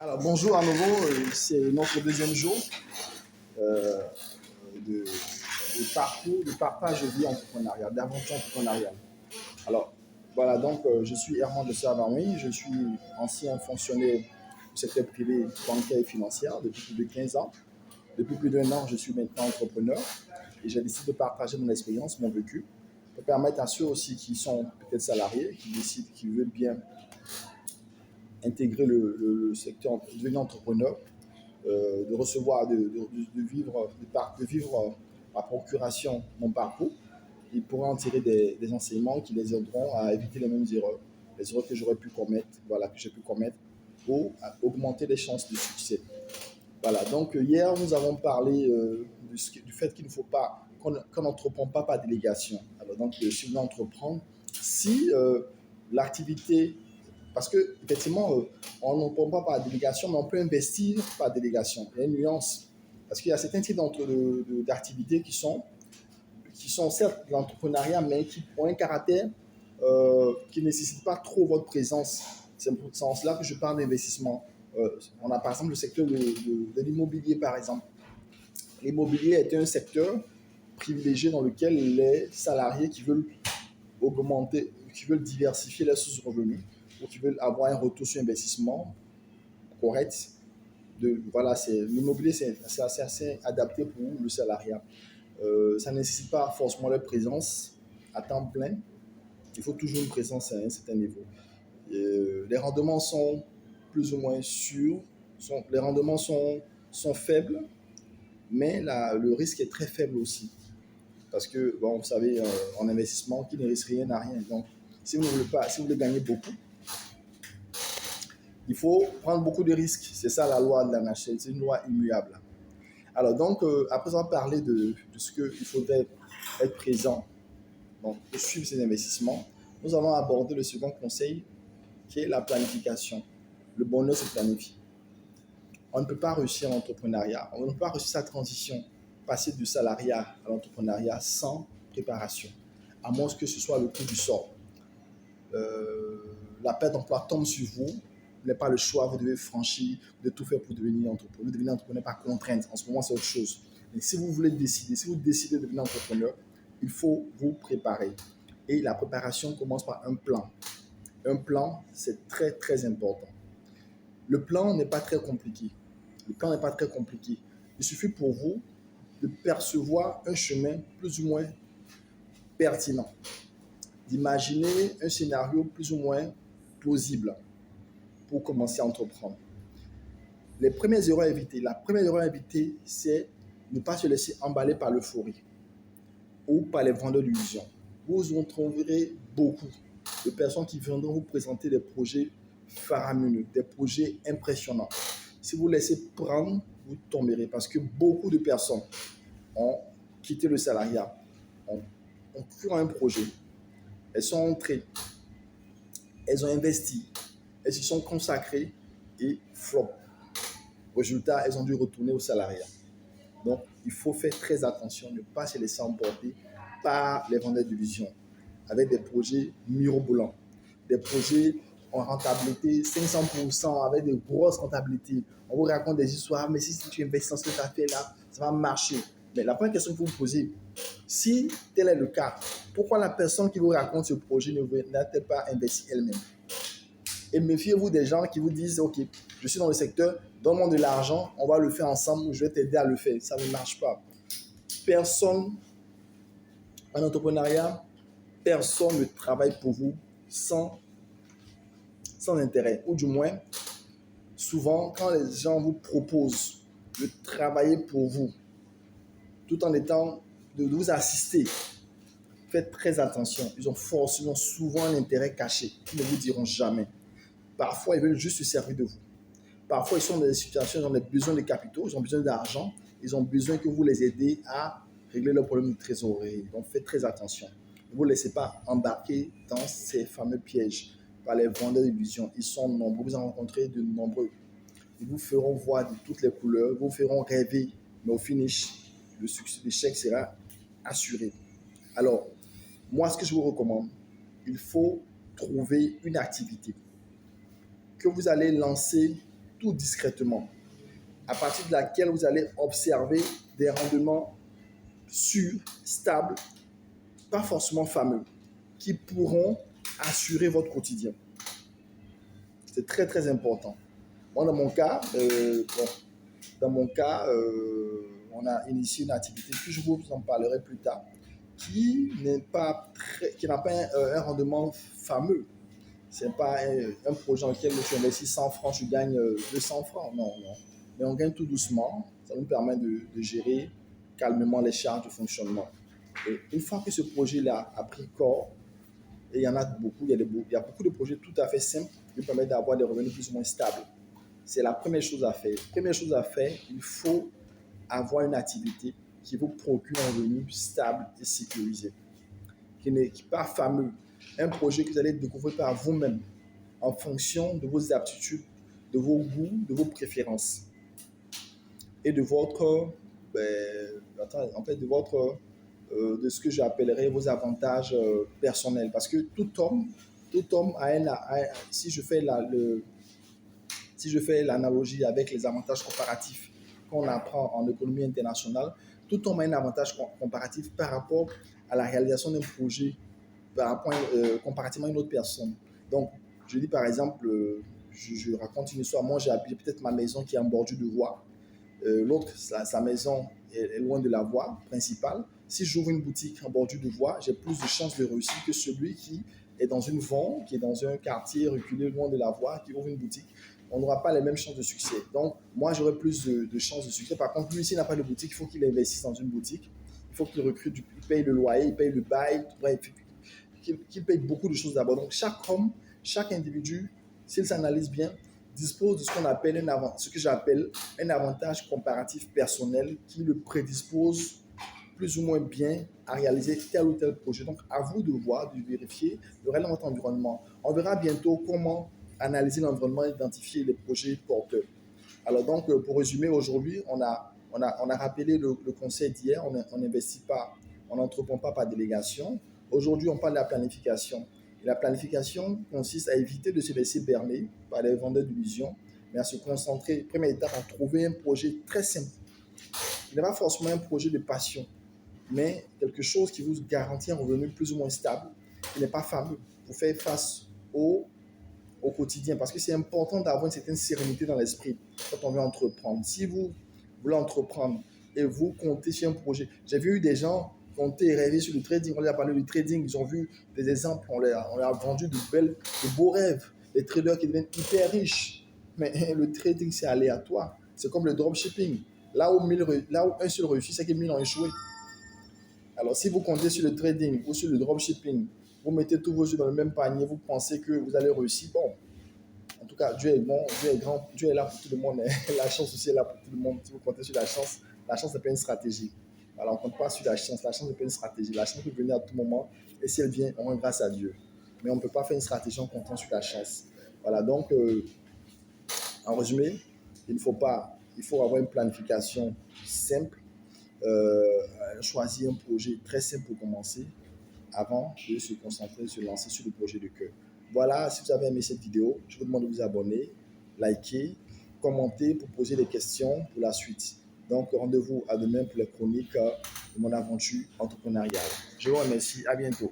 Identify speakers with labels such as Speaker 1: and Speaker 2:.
Speaker 1: Alors bonjour à nouveau, c'est notre deuxième jour euh, de, de parcours, de partage de vie entrepreneuriale, d'aventure entrepreneuriale. Alors voilà, donc je suis Herman de Savanoui, je suis ancien fonctionnaire du secteur privé bancaire et financier depuis plus de 15 ans. Depuis plus d'un an, je suis maintenant entrepreneur et j'ai décidé de partager mon expérience, mon vécu, pour permettre à ceux aussi qui sont peut-être salariés, qui décident, qui veulent bien intégrer le secteur, devenir entrepreneur, de recevoir, de vivre, de vivre à procuration mon parcours. Ils pourront en tirer des enseignements qui les aideront à éviter les erreurs que j'aurais pu commettre, voilà, que j'ai pu commettre, ou à augmenter les chances de succès. Voilà, donc hier, nous avons parlé du fait qu'il ne faut pas, qu'on n'entreprend pas par délégation. Alors donc, si vous voulez entreprendre, si l'activité, parce que effectivement, on n'entreprend pas par délégation, mais on peut investir par délégation. Il y a une nuance, parce qu'il y a certains types d'activités qui sont certes de l'entrepreneuriat, mais qui ont un caractère qui ne nécessite pas trop votre présence. C'est en cela que je parle d'investissement. On a par exemple le secteur de l'immobilier, par exemple. L'immobilier est un secteur privilégié dans lequel les salariés qui veulent augmenter, qui veulent diversifier leurs sources de revenus ou qui veulent avoir un retour sur investissement correct. Voilà, l'immobilier, c'est assez adapté pour le salariat. Ça ne nécessite pas forcément leur présence à temps plein. Il faut toujours une présence à un certain niveau. Les rendements sont plus ou moins sûrs, les rendements sont faibles, mais le risque est très faible aussi. Parce que, bon, vous savez, en investissement, qui ne risque rien n'a rien. Donc, si vous ne voulez pas, si vous voulez gagner beaucoup, il faut prendre beaucoup de risques. C'est ça la loi de la nature, c'est une loi immuable. Alors donc, après avoir parlé de ce qu'il faudrait être présent donc, pour suivre ces investissements, nous allons aborder le second conseil qui est la planification. Le bonheur se planifie. On ne peut pas réussir l'entrepreneuriat, on ne peut pas réussir sa transition, passer du salariat à l'entrepreneuriat sans préparation, à moins que ce soit le coup du sort. La perte d'emploi tombe sur vous, vous n'avez pas le choix, vous devez franchir, de tout faire pour devenir entrepreneur. Vous devenez entrepreneur par contrainte, en ce moment c'est autre chose. Mais si vous voulez décider, si vous décidez de devenir entrepreneur, il faut vous préparer. Et la préparation commence par un plan. Un plan, c'est très très important. Le plan n'est pas très compliqué. Le plan n'est pas très compliqué. Il suffit pour vous de percevoir un chemin plus ou moins pertinent, d'imaginer un scénario plus ou moins plausible pour commencer à entreprendre. Les premières erreurs à éviter. La première erreur à éviter, c'est ne pas se laisser emballer par l'euphorie ou par les vendeurs d'illusions. Vous en trouverez beaucoup de personnes qui viendront vous présenter des projets faramineux, des projets impressionnants. Si vous laissez prendre, vous tomberez parce que beaucoup de personnes ont quitté le salariat, ont cru en un projet, elles sont entrées, elles ont investi, elles se sont consacrées et flop. Résultat, elles ont dû retourner au salariat. Donc, il faut faire très attention, ne pas se laisser emporter par les vendeurs d'illusions avec des projets mirobolants, des projets en rentabilité 500%, avec de grosses rentabilités. On vous raconte des histoires, mais si tu investis dans ce que tu as fait là, ça va marcher. Mais la première question qu'il faut vous poser, si tel est le cas, pourquoi la personne qui vous raconte ce projet n'a-t-elle pas investi elle-même? Et méfiez-vous des gens qui vous disent, OK, je suis dans le secteur, donne-moi de l'argent, on va le faire ensemble, ou je vais t'aider à le faire. Ça ne marche pas. Personne en entrepreneuriat, personne ne travaille pour vous sans intérêt. Ou du moins, souvent, quand les gens vous proposent de travailler pour vous, tout en étant, de vous assister, faites très attention. Ils ont forcément souvent un intérêt caché qu'ils ne vous diront jamais. Parfois, ils veulent juste se servir de vous. Parfois, ils sont dans des situations, ils ont besoin de capitaux, ils ont besoin d'argent, ils ont besoin que vous les aidez à régler leurs problèmes de trésorerie. Donc, faites très attention. Ne vous laissez pas embarquer dans ces fameux pièges par les vendeurs d'illusions. Ils sont nombreux, vous en rencontrez de nombreux. Ils vous feront voir de toutes les couleurs, vous feront rêver, mais au finish, le succès, l'échec sera assuré. Alors, moi, ce que je vous recommande, il faut trouver une activité que vous allez lancer tout discrètement, à partir de laquelle vous allez observer des rendements sûrs, stables, pas forcément fameux, qui pourront assurer votre quotidien. C'est très, très important. Moi, dans mon cas, on a initié une activité que je vous en parlerai plus tard, qui n'a pas un rendement fameux. Ce n'est pas un projet dans lequel tu investis 100 francs, tu gagnes 200 francs. Non, non. Mais on gagne tout doucement. Ça nous permet de gérer calmement les charges de fonctionnement. Et une fois que ce projet-là a pris corps, et il y en a beaucoup, il y a beaucoup de projets tout à fait simples qui permettent d'avoir des revenus plus ou moins stables. C'est la première chose à faire. Première chose à faire, il faut avoir une activité qui vous procure un revenu stable et sécurisé, qui n'est pas fameux. Un projet que vous allez découvrir par vous-même en fonction de vos aptitudes, de vos goûts, de vos préférences et de votre, de ce que j'appellerais vos avantages personnels. Parce que tout homme si je fais l'analogie avec les avantages comparatifs qu'on apprend en économie internationale, tout homme a un avantage comparatif par rapport à la réalisation d'un projet, comparativement à une autre personne. Donc, je dis par exemple, je raconte une histoire. Moi, j'ai peut-être ma maison qui est en bordure de voie. L'autre, sa maison est loin de la voie principale. Si j'ouvre une boutique en bordure de voie, j'ai plus de chances de réussir que celui qui est dans une vente, qui est dans un quartier reculé loin de la voie, qui ouvre une boutique. On n'aura pas les mêmes chances de succès. Donc, moi, j'aurai plus de chances de succès. Par contre, lui, s'il n'a pas de boutique, il faut qu'il investisse dans une boutique. Il faut qu'il recrute, il paye le loyer, il paye le bail, bref, qu'il paye beaucoup de choses d'abord. Donc, chaque homme, chaque individu, s'il s'analyse bien, dispose de ce que j'appelle un avantage comparatif personnel qui le prédispose plus ou moins bien à réaliser tel ou tel projet. Donc, à vous de voir, de vérifier le réel de votre environnement. On verra bientôt comment analyser l'environnement et identifier les projets porteurs. Alors donc, pour résumer, aujourd'hui, on a rappelé le conseil d'hier, on n'investit pas, on n'entreprend pas par délégation. Aujourd'hui, on parle de la planification. Et la planification consiste à éviter de se laisser berner par les vendeurs d'illusions, mais à se concentrer, première étape, à trouver un projet très simple. Il n'est pas forcément un projet de passion, mais quelque chose qui vous garantit un revenu plus ou moins stable, qui n'est pas fameux, pour faire face au quotidien. Parce que c'est important d'avoir une certaine sérénité dans l'esprit quand on veut entreprendre. Si vous voulez entreprendre et vous comptez sur un projet, j'ai vu des gens compter et rêver sur le trading. On leur a parlé du trading, ils ont vu des exemples, on leur a vendu de beaux rêves. Des traders qui deviennent hyper riches. Mais le trading, c'est aléatoire. C'est comme le dropshipping. Là où un seul réussit, c'est que 1000 ont échoué. Alors, si vous comptez sur le trading ou sur le dropshipping, vous mettez tous vos œufs dans le même panier, vous pensez que vous allez réussir. Bon, en tout cas, Dieu est bon, Dieu est grand, Dieu est là pour tout le monde. La chance aussi est là pour tout le monde. Si vous comptez sur la chance n'est pas une stratégie. Alors, on ne compte pas sur la chance n'est pas une stratégie. La chance peut venir à tout moment et si elle vient, on rend grâce à Dieu. Mais on ne peut pas faire une stratégie en comptant sur la chance. Voilà, donc, en résumé, il faut avoir une planification simple, choisir un projet très simple pour commencer avant de se concentrer, se lancer sur le projet de cœur. Voilà, si vous avez aimé cette vidéo, je vous demande de vous abonner, liker, commenter pour poser des questions pour la suite. Donc, rendez-vous à demain pour les chroniques de mon aventure entrepreneuriale. Je vous remercie, à bientôt.